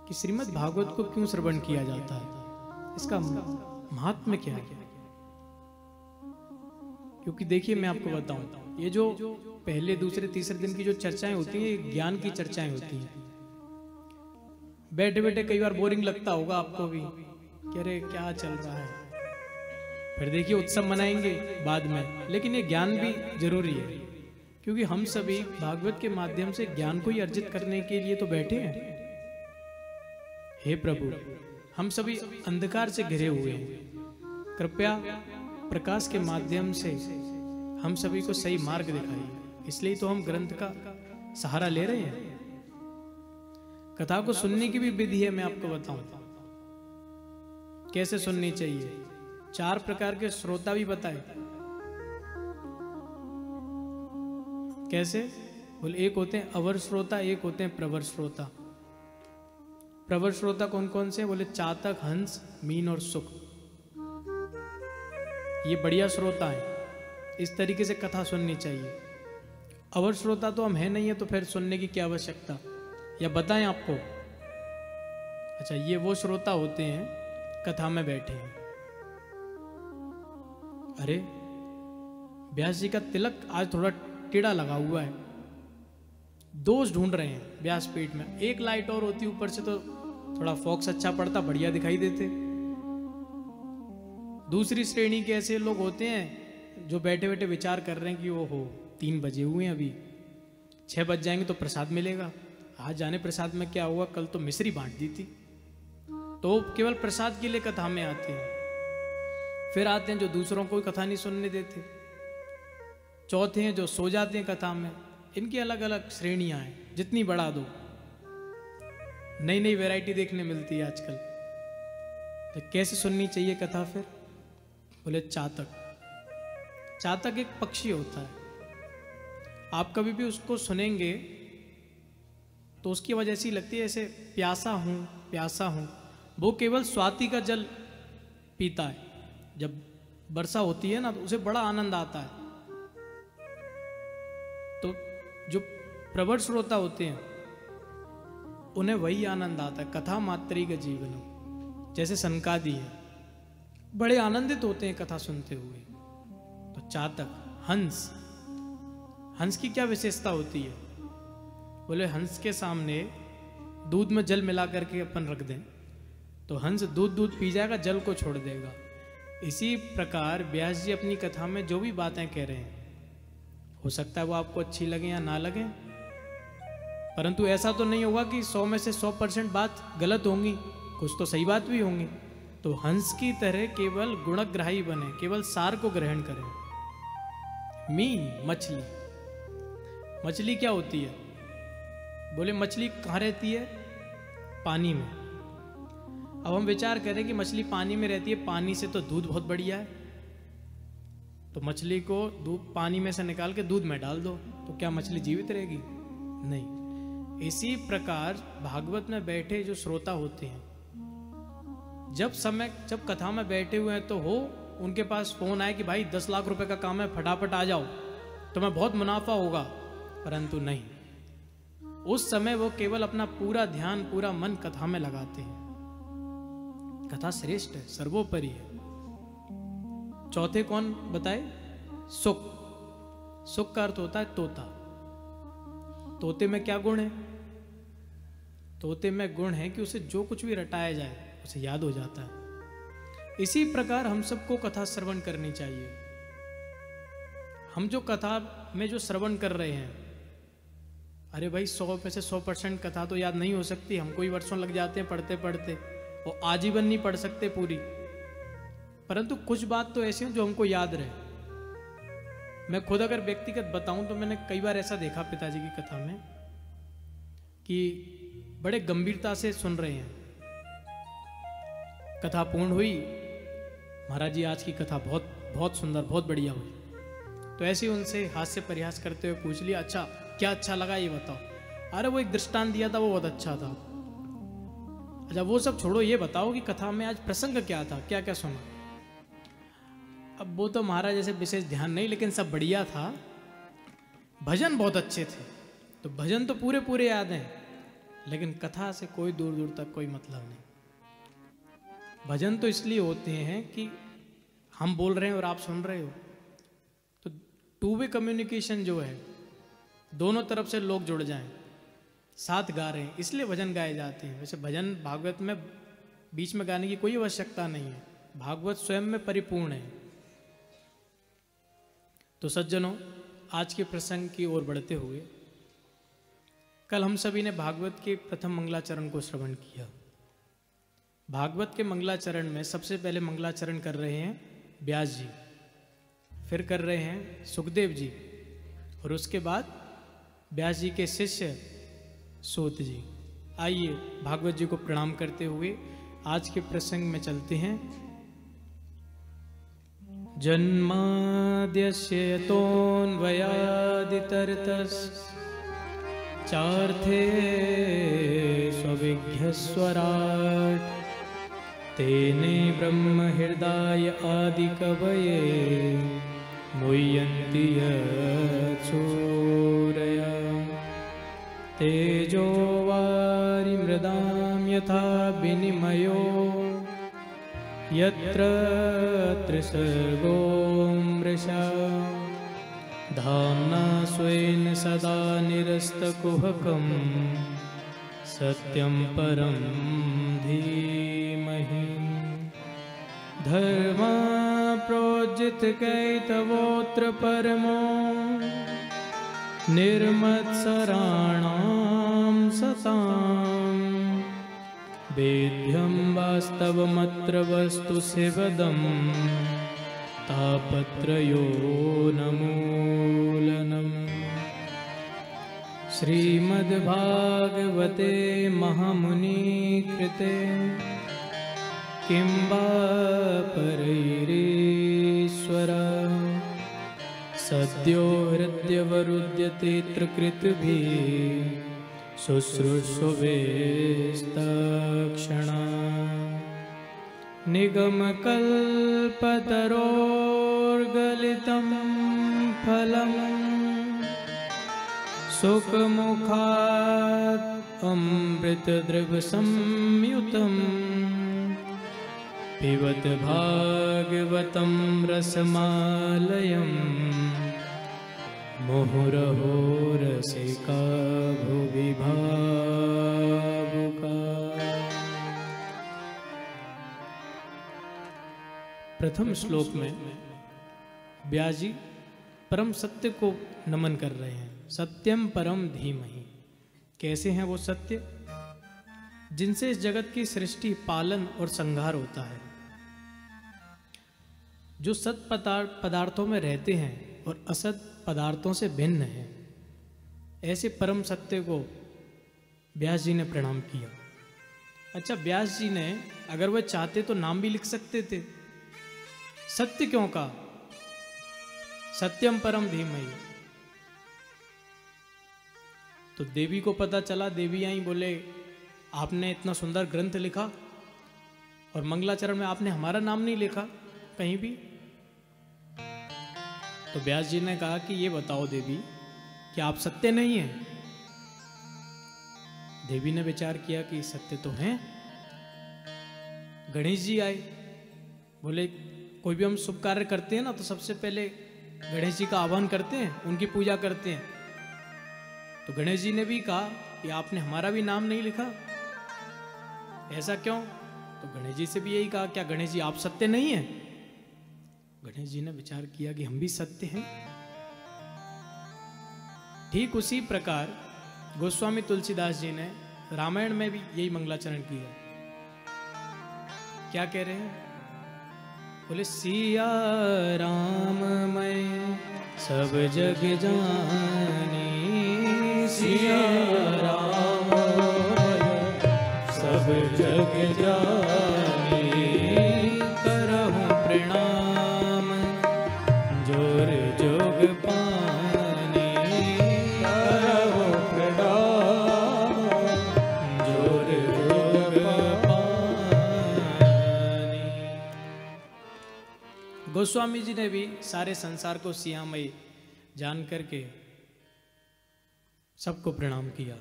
कि श्रीमद् भागवत को क्यों श्रवण किया जाता है, इसका महात्म्य क्या है। क्योंकि देखिए मैं आपको बताऊं, ये जो पहले दूसरे तीसरे दिन की जो चर्चाएं होती हैं, ये ज्ञान की चर्चाएं होती हैं। बैठे बैठे कई बार बोरिंग लगता होगा आपको भी कि अरे क्या चल रहा है, फिर देखिए उत्सव मनाएंगे बाद में, लेकिन ये ज्ञान भी जरूरी है। क्योंकि हम सभी भागवत के माध्यम से ज्ञान को ही अर्जित करने के लिए तो बैठे हैं। हे प्रभु, हम सभी अंधकार से घिरे हुए हैं, कृपया प्रकाश के माध्यम से हम सभी को सही मार्ग दिखाइए। इसलिए तो हम ग्रंथ का सहारा ले रहे हैं। कथा को सुनने की भी विधि है, मैं आपको बताऊं कैसे सुननी चाहिए। 4 प्रकार के श्रोता भी बताए। कैसे बोले, एक होते हैं अवर श्रोता, एक होते हैं प्रवर श्रोता। प्रवर श्रोता कौन कौन से बोले, चातक, हंस, मीन और सुख। ये बढ़िया श्रोता है, इस तरीके से कथा सुननी चाहिए। अवर श्रोता तो हम है नहीं है, तो फिर सुनने की क्या आवश्यकता, या बताएं आपको। अच्छा, ये वो श्रोता होते हैं कथा में बैठे हैं। अरे व्यास जी का तिलक आज थोड़ा टेढ़ा लगा हुआ है, दोष ढूंढ रहे हैं व्यासपीठ में। एक लाइट और होती ऊपर से तो थोड़ा फोकस अच्छा पड़ता, बढ़िया दिखाई देते। दूसरी श्रेणी के ऐसे लोग होते हैं जो बैठे बैठे विचार कर रहे हैं कि ओहो 3 बजे हुए हैं, अभी 6 बज जाएंगे तो प्रसाद मिलेगा। आज जाने प्रसाद में क्या हुआ, कल तो मिश्री बांट दी थी। तो केवल प्रसाद के लिए कथा में आते हैं। फिर आते हैं जो दूसरों को कथा नहीं सुनने देते। चौथे हैं जो सो जाते हैं कथा में। इनकी अलग अलग श्रेणियां हैं, जितनी बढ़ा दो नई नई वैरायटी देखने मिलती है आजकल। तो कैसे सुननी चाहिए कथा फिर बोले, चातक। चातक एक पक्षी होता है, आप कभी भी उसको सुनेंगे तो उसकी वजह ऐसी लगती है ऐसे प्यासा हूं प्यासा हूं। वो केवल स्वाति का जल पीता है। जब वर्षा होती है ना तो उसे बड़ा आनंद आता है। तो जो प्रवर श्रोता होते हैं उन्हें वही आनंद आता है। कथा मात्री का जीवन, जैसे सनकादि है, बड़े आनंदित होते हैं कथा सुनते हुए। तो चातक, हंस। हंस की क्या विशेषता होती है बोले, हंस के सामने दूध में जल मिला करके अपन रख दें तो हंस दूध पी जाएगा, जल को छोड़ देगा। इसी प्रकार व्यास जी अपनी कथा में जो भी बातें कह रहे हैं, हो सकता है वो आपको अच्छी लगे या ना लगे, परंतु ऐसा तो नहीं होगा कि 100 में से 100% बात गलत होंगी, कुछ तो सही बात भी होंगी। तो हंस की तरह केवल गुणग्राही बने, केवल सार को ग्रहण करें। मीन, मछली। मछली क्या होती है बोले, मछली कहाँ रहती है, पानी में। अब हम विचार करें कि मछली पानी में रहती है, पानी से तो दूध बहुत बढ़िया है, तो मछली को दूध पानी में से निकाल के दूध में डाल दो तो क्या मछली जीवित रहेगी? नहीं। इसी प्रकार भागवत में बैठे जो श्रोता होते हैं, जब कथा में बैठे हुए हैं तो हो उनके पास फोन आए कि भाई 10 लाख रुपए का काम है, फटाफट आ जाओ, तुम्हें बहुत मुनाफा होगा, परंतु नहीं, उस समय वो केवल अपना पूरा ध्यान, पूरा मन कथा में लगाते हैं। कथा श्रेष्ठ है, सर्वोपरि है। चौथे कौन बताए? सुख। सुख का अर्थ होता है तोता। तोते में क्या गुण है? तोते में गुण है कि उसे जो कुछ भी रटाया जाए उसे याद हो जाता है। इसी प्रकार हम सबको कथा श्रवण करनी चाहिए। हम जो कथा में जो श्रवण कर रहे हैं, अरे भाई 100 में से 100% कथा तो याद नहीं हो सकती, हमको ही वर्षों लग जाते हैं पढ़ते पढ़ते, और आजीवन नहीं पढ़ सकते पूरी, परंतु कुछ बात तो ऐसी हो जो हमको याद रहे। मैं खुद अगर व्यक्तिगत बताऊं तो मैंने कई बार ऐसा देखा पिताजी की कथा में कि बड़े गंभीरता से सुन रहे हैं। कथा पूर्ण हुई, महाराज जी आज की कथा बहुत बहुत सुंदर, बहुत बढ़िया हुई, तो ऐसे ही उनसे हास्य परिहास करते हुए पूछ लिया, अच्छा क्या अच्छा लगा ये बताओ। अरे वो एक दृष्टांत दिया था वो बहुत अच्छा था। अच्छा वो सब छोड़ो, ये बताओ कि कथा में आज प्रसंग क्या था, क्या क्या सुना। अब वो तो महाराज जैसे विशेष ध्यान नहीं, लेकिन सब बढ़िया था। भजन बहुत अच्छे थे, तो भजन तो पूरे पूरे याद हैं, लेकिन कथा से कोई दूर दूर तक कोई मतलब नहीं। भजन तो इसलिए होते हैं कि हम बोल रहे हैं और आप सुन रहे हो, तो टू वे कम्युनिकेशन जो है, दोनों तरफ से लोग जुड़ जाएं, साथ गा रहे हैं, इसलिए भजन गाए जाते हैं। वैसे भजन भागवत में बीच में गाने की कोई आवश्यकता नहीं है, भागवत स्वयं में परिपूर्ण है। तो सज्जनों, आज के प्रसंग की ओर बढ़ते हुए, कल हम सभी ने भागवत के प्रथम मंगलाचरण को श्रवण किया। भागवत के मंगलाचरण में सबसे पहले मंगलाचरण कर रहे हैं व्यास जी, फिर कर रहे हैं सुखदेव जी, और उसके बाद व्यास जी के शिष्य सूत जी। आइए भागवत जी को प्रणाम करते हुए आज के प्रसंग में चलते हैं। जन्माद्यस्य यतोऽन्वयादितरतश्चार्थे स्वविघ्नस्वराट् तेने ब्रह्महृदाय आदिकवये मुह्यन्ति यत्सूरया तेजो वारिमृदां यथा विनिमयो यत्र त्रिसर्गो मृषा धाम्ना स्वेन सदा निरस्तकुहकं सत्यं परं धीमहि। धर्मा प्रोज्झितकैतवोऽत्र परमो निर्मत्सराणां सताम् वेद्यं वास्तवमत्र वस्तु शिवदं तापत्रयोन्मूलनम्। श्रीमद्भागवते महामुनिकृते किं वा परैरीश्वरा सद्यो हृद्यवरुध्यतेऽत्र कृतभिः शुश्रूषवेस्तक्षणा निगमकल्पतरोर्गलितं फलं सुखमुखात् अमृतद्रवसंयुतं पिबत भागवतं रसमालयम् मुहुरहो रसिका भुवि भावुका। प्रथम श्लोक में व्यास जी परम सत्य को नमन कर रहे हैं। सत्यम परम धीमहि। कैसे हैं वो सत्य? जिनसे इस जगत की सृष्टि, पालन और संहार होता है, जो सत पदार्थों में रहते हैं और असत पदार्थों से भिन्न है। ऐसे परम सत्य को व्यास जी ने प्रणाम किया। अच्छा, व्यास जी ने अगर वह चाहते तो नाम भी लिख सकते थे, सत्य क्यों कहा? सत्यम परम धीमहि। तो देवी को पता चला, देवी आई, बोले आपने इतना सुंदर ग्रंथ लिखा और मंगलाचरण में आपने हमारा नाम नहीं लिखा कहीं भी। तो व्यास जी ने कहा कि ये बताओ देवी, कि आप सत्य नहीं हैं? देवी ने विचार किया कि सत्य तो हैं। गणेश जी आए, बोले कोई भी हम शुभ कार्य करते हैं ना, तो सबसे पहले गणेश जी का आह्वान करते हैं, उनकी पूजा करते हैं। तो गणेश जी ने भी कहा कि आपने हमारा भी नाम नहीं लिखा, ऐसा क्यों? तो गणेश जी से भी यही कहा, क्या गणेश जी आप सत्य नहीं हैं? गणेश जी ने विचार किया कि हम भी सत्य हैं। ठीक उसी प्रकार गोस्वामी तुलसीदास जी ने रामायण में भी यही मंगलाचरण किया। क्या कह रहे हैं? बोले सिया राम मैं सब जग जानी, सिया राम सब जग जानी, करहूं प्रणाम जोर जोग पानी, करहूं प्रणाम जोर जोग पानी। गोस्वामी जी ने भी सारे संसार को सियामयी जान करके सबको प्रणाम किया।